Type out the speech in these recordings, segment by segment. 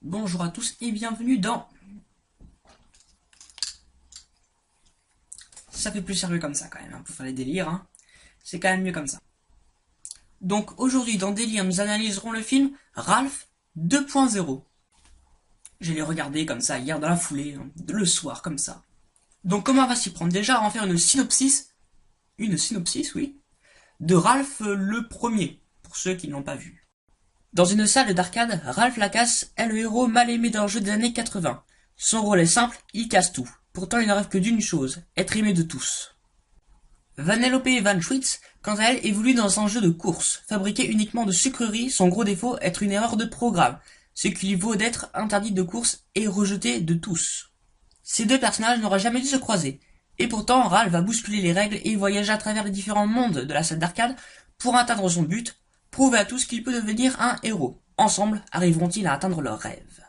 Bonjour à tous et bienvenue dans... Ça fait plus sérieux comme ça quand même, pour faire les délires, hein. C'est quand même mieux comme ça. Donc aujourd'hui dans Délire, nous analyserons le film Ralph 2.0. Je l'ai regardé comme ça hier dans la foulée, hein, le soir comme ça. Donc comment on va s'y prendre? Déjà, on va faire une synopsis, oui, de Ralph le premier, pour ceux qui ne l'ont pas vu. Dans une salle d'arcade, Ralph Lacasse est le héros mal aimé d'un jeu des années 80. Son rôle est simple, il casse tout. Pourtant, il ne rêve que d'une chose, être aimé de tous. Vanellope Van Schwitz, quant à elle, évolue dans un jeu de course. Fabriqué uniquement de sucreries, son gros défaut être une erreur de programme, ce qui lui vaut d'être interdite de course et rejetée de tous. Ces deux personnages n'auraient jamais dû se croiser. Et pourtant, Ralph va bousculer les règles et voyager à travers les différents mondes de la salle d'arcade pour atteindre son but, prouver à tous qu'il peut devenir un héros. Ensemble, arriveront-ils à atteindre leurs rêves?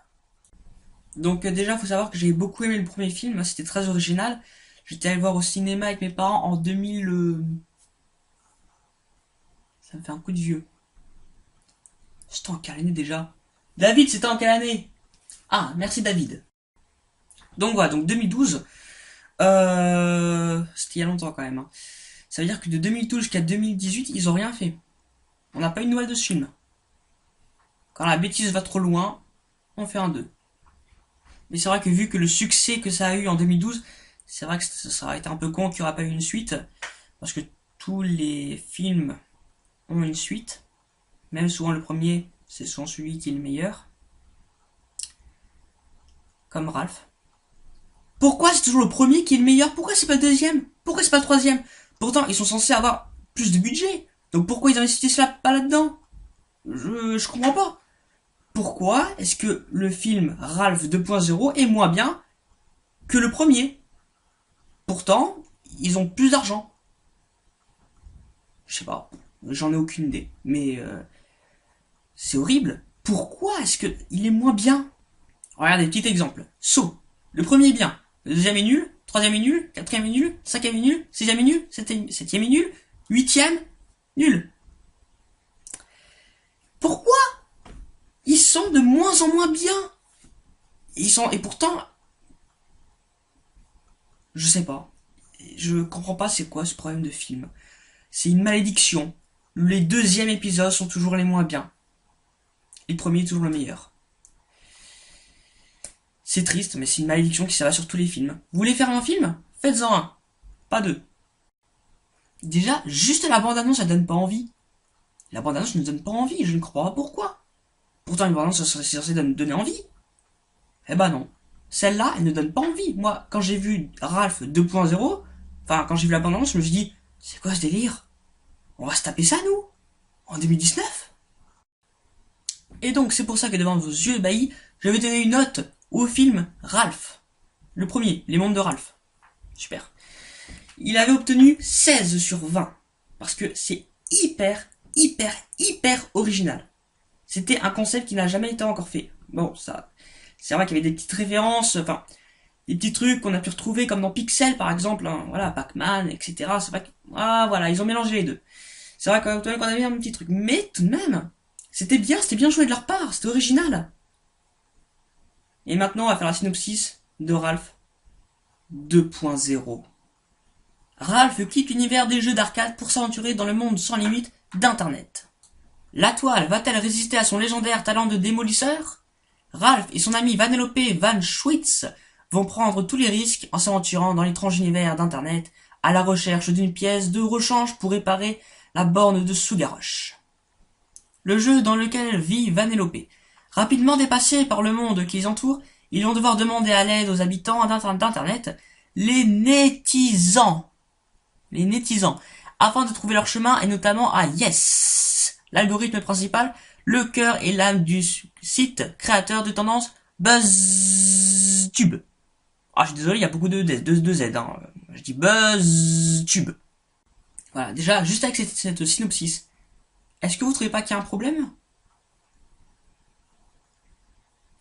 Donc déjà, faut savoir que j'ai beaucoup aimé le premier film, c'était très original. J'étais allé le voir au cinéma avec mes parents en 2000... Ça me fait un coup de vieux. C'était en quelle année déjà? David, c'était en quelle année? Ah, merci David. Donc voilà, donc 2012. C'était il y a longtemps quand même, hein. Ça veut dire que de 2012 jusqu'à 2018, ils ont rien fait. On n'a pas eu de nouvelles de ce film. Quand la bêtise va trop loin, on fait un 2. Mais c'est vrai que vu que le succès que ça a eu en 2012, c'est vrai que ça aurait été un peu con qu'il n'y aura pas eu une suite. Parce que tous les films ont une suite. Même souvent le premier, c'est souvent celui qui est le meilleur. Comme Ralph. Pourquoi c'est toujours le premier qui est le meilleur? Pourquoi c'est pas le deuxième? Pourquoi c'est pas le troisième? Pourtant, ils sont censés avoir plus de budget. Donc pourquoi ils ont investi cela pas là-dedans? Je comprends pas. Pourquoi est-ce que le film Ralph 2.0 est moins bien que le premier? Pourtant, ils ont plus d'argent. Je sais pas, j'en ai aucune idée. Mais c'est horrible. Pourquoi est-ce que il est moins bien? Regardez, petit exemple. Saut. Le premier est bien. Le deuxième est nul. Troisième est nul. Quatrième est nul. Cinquième est nul. Sixième est nul. Septième est nul. Huitième, nul. Pourquoi? Ils sont de moins en moins bien. Et pourtant, je sais pas. Je comprends pas c'est quoi ce problème de film. C'est une malédiction. Les deuxièmes épisodes sont toujours les moins bien. Et le premier est toujours le meilleur. C'est triste, mais c'est une malédiction qui s'abat sur tous les films. Vous voulez faire un film? Faites-en un. Pas deux. Déjà, juste la bande-annonce, elle donne pas envie. La bande-annonce ne donne pas envie, je ne comprends pas pourquoi. Pourtant, une bande-annonce c'est censé donner envie. Eh ben non. Celle-là, elle ne donne pas envie. Moi, quand j'ai vu Ralph 2.0, enfin, quand j'ai vu la bande-annonce, je me suis dit, c'est quoi ce délire? On va se taper ça, nous? En 2019? Et donc, c'est pour ça que devant vos yeux ébahis, je vais donner une note au film Ralph. Le premier, Les Mondes de Ralph. Super. Il avait obtenu 16 sur 20. Parce que c'est hyper original. C'était un concept qui n'a jamais été encore fait. Bon, ça, c'est vrai qu'il y avait des petites références, enfin, des petits trucs qu'on a pu retrouver comme dans Pixel par exemple, hein, voilà, Pac-Man, etc. C'est vrai que, ah voilà, ils ont mélangé les deux. C'est vrai qu'on avait un petit truc, mais tout de même, c'était bien joué de leur part, c'était original. Et maintenant, on va faire la synopsis de Ralph 2.0. Ralph quitte l'univers des jeux d'arcade pour s'aventurer dans le monde sans limite d'Internet. La toile va-t-elle résister à son légendaire talent de démolisseur? Ralph et son ami Vanellope Van Schwitz vont prendre tous les risques en s'aventurant dans l'étrange univers d'Internet à la recherche d'une pièce de rechange pour réparer la borne de Sugarush. Le jeu dans lequel vit Vanellope. Rapidement dépassés par le monde qui les entoure, ils vont devoir demander à l'aide aux habitants d'Internet, les nétisants. Les nétisants, afin de trouver leur chemin et notamment à Yes, l'algorithme principal, le cœur et l'âme du site créateur de tendance BuzzTube. Ah, je suis désolé, il y a beaucoup de Z, hein. Je dis BuzzTube. Voilà, déjà, juste avec cette synopsis, est-ce que vous trouvez pas qu'il y a un problème?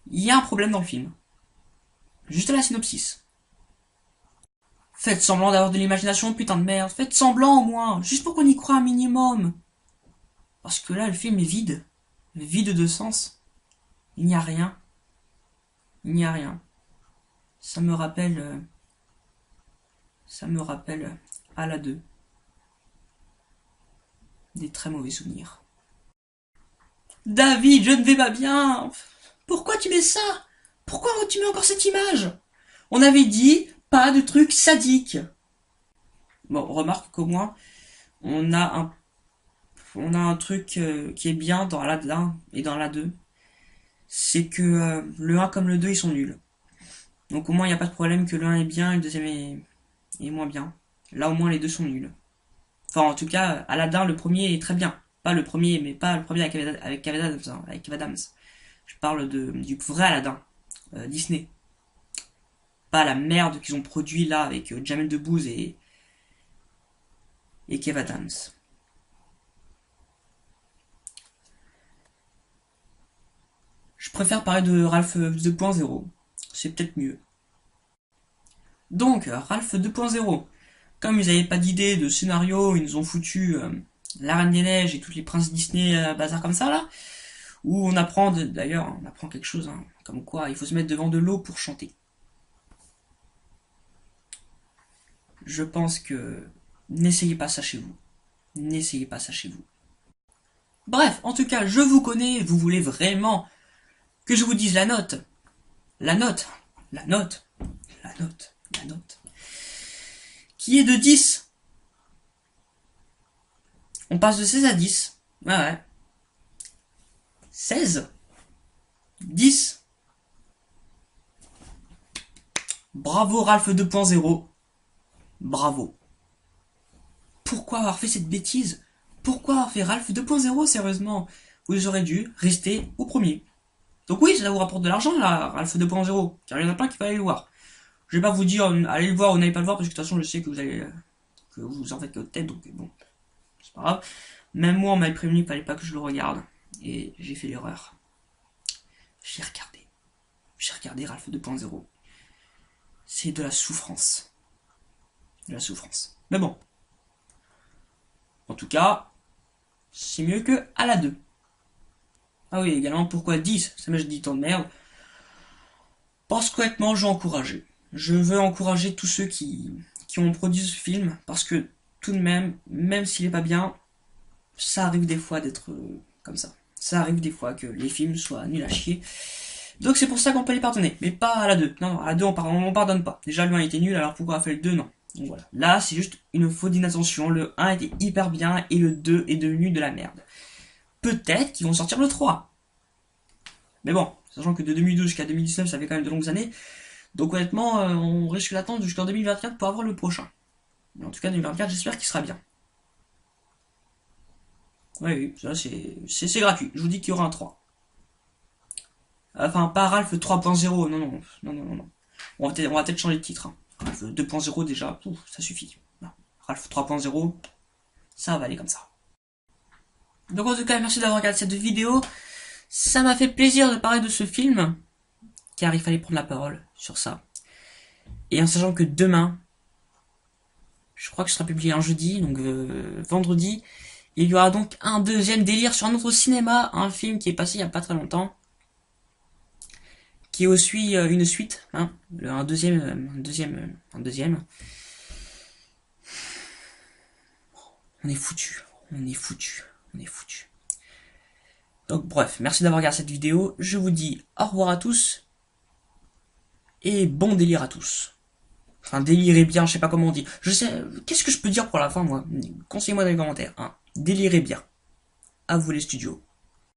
Il y a un problème dans le film. Juste à la synopsis. Faites semblant d'avoir de l'imagination, putain de merde. Faites semblant au moins, juste pour qu'on y croie un minimum. Parce que là, le film est vide. Vide de sens. Il n'y a rien. Il n'y a rien. Ça me rappelle à la 2. Des très mauvais souvenirs. David, je ne vais pas bien. Pourquoi tu mets ça? Pourquoi tu mets encore cette image? On avait dit pas de trucs sadiques. Bon, remarque qu'au moins, on a un truc qui est bien dans la 1 et dans la 2. C'est que le 1 comme le 2, ils sont nuls. Donc au moins, il n'y a pas de problème que le 1 est bien et le deuxième est moins bien. Là, au moins, les deux sont nuls. Enfin, en tout cas, Aladdin, le premier est très bien. Pas le premier, mais pas le premier avec Kev Adams. Hein, avec Kev Adams. Je parle du vrai Aladdin. Disney. Pas la merde qu'ils ont produit là avec Jamel Debbouze et Kev Adams. Je préfère parler de Ralph 2.0. C'est peut-être mieux. Donc, Ralph 2.0. Comme ils n'avaient pas d'idée de scénario, ils nous ont foutu La Reine des Neiges et toutes les princes Disney bazar comme ça là. Où d'ailleurs, on apprend quelque chose, hein, comme quoi il faut se mettre devant de l'eau pour chanter. Je pense que n'essayez pas ça chez vous. N'essayez pas ça chez vous. Bref, en tout cas, je vous connais, vous voulez vraiment que je vous dise la note. La note. La note. La note. La note. Qui est de 10. On passe de 16 à 10. Ouais. 16. 10. Bravo Ralph 2.0. Bravo. Pourquoi avoir fait cette bêtise? Pourquoi avoir fait Ralph 2.0, sérieusement? Vous aurez dû rester au premier. Donc oui, ça vous rapporte de l'argent, là, Ralph 2.0. Car il y en a plein qui vont aller le voir. Je vais pas vous dire, allez le voir ou n'allez pas le voir, parce que de toute façon, je sais que vous en faites que votre tête, donc bon, c'est pas grave. Même moi, on m'avait prévenu qu'il fallait pas que je le regarde. Et j'ai fait l'erreur. J'ai regardé. J'ai regardé Ralph 2.0. C'est de la souffrance. De la souffrance. Mais bon. En tout cas, c'est mieux que à la 2. Ah oui, également, pourquoi 10? Ça m'a dit tant de merde. Parce qu'honnêtement, je veux encourager. Je veux encourager tous ceux qui ont produit ce film, parce que tout de même s'il est pas bien, ça arrive des fois d'être comme ça. Ça arrive des fois que les films soient nuls à chier. Donc c'est pour ça qu'on peut les pardonner, mais pas à la 2. Non, à la 2 on pardonne pas. Déjà le 1 était nul, alors pourquoi on a fait le 2? Non. Donc voilà. Là c'est juste une faute d'inattention. Le 1 était hyper bien et le 2 est devenu de la merde. Peut-être qu'ils vont sortir le 3. Mais bon, sachant que de 2012 jusqu'à 2019 ça fait quand même de longues années. Donc honnêtement on risque d'attendre jusqu'en 2024 pour avoir le prochain. Mais en tout cas 2024 j'espère qu'il sera bien. Oui, ça c'est gratuit. Je vous dis qu'il y aura un 3. Enfin, pas Ralph 3.0, non. On va peut-être changer de titre. Hein. Ralph 2.0 déjà, ça suffit. Ralph 3.0, ça va aller comme ça. Donc en tout cas, merci d'avoir regardé cette vidéo. Ça m'a fait plaisir de parler de ce film, car il fallait prendre la parole sur ça. Et en sachant que demain, je crois que ce sera publié un jeudi, donc vendredi, il y aura donc un deuxième délire sur un autre cinéma, un film qui est passé il n'y a pas très longtemps, qui est aussi une suite, hein, un deuxième. On est foutu. Donc bref, merci d'avoir regardé cette vidéo. Je vous dis au revoir à tous et bon délire à tous. Enfin, délirez bien, je sais pas comment on dit. Je sais, qu'est-ce que je peux dire pour la fin, moi? Conseillez-moi dans les commentaires. Hein. Délirez bien. À vous les studios.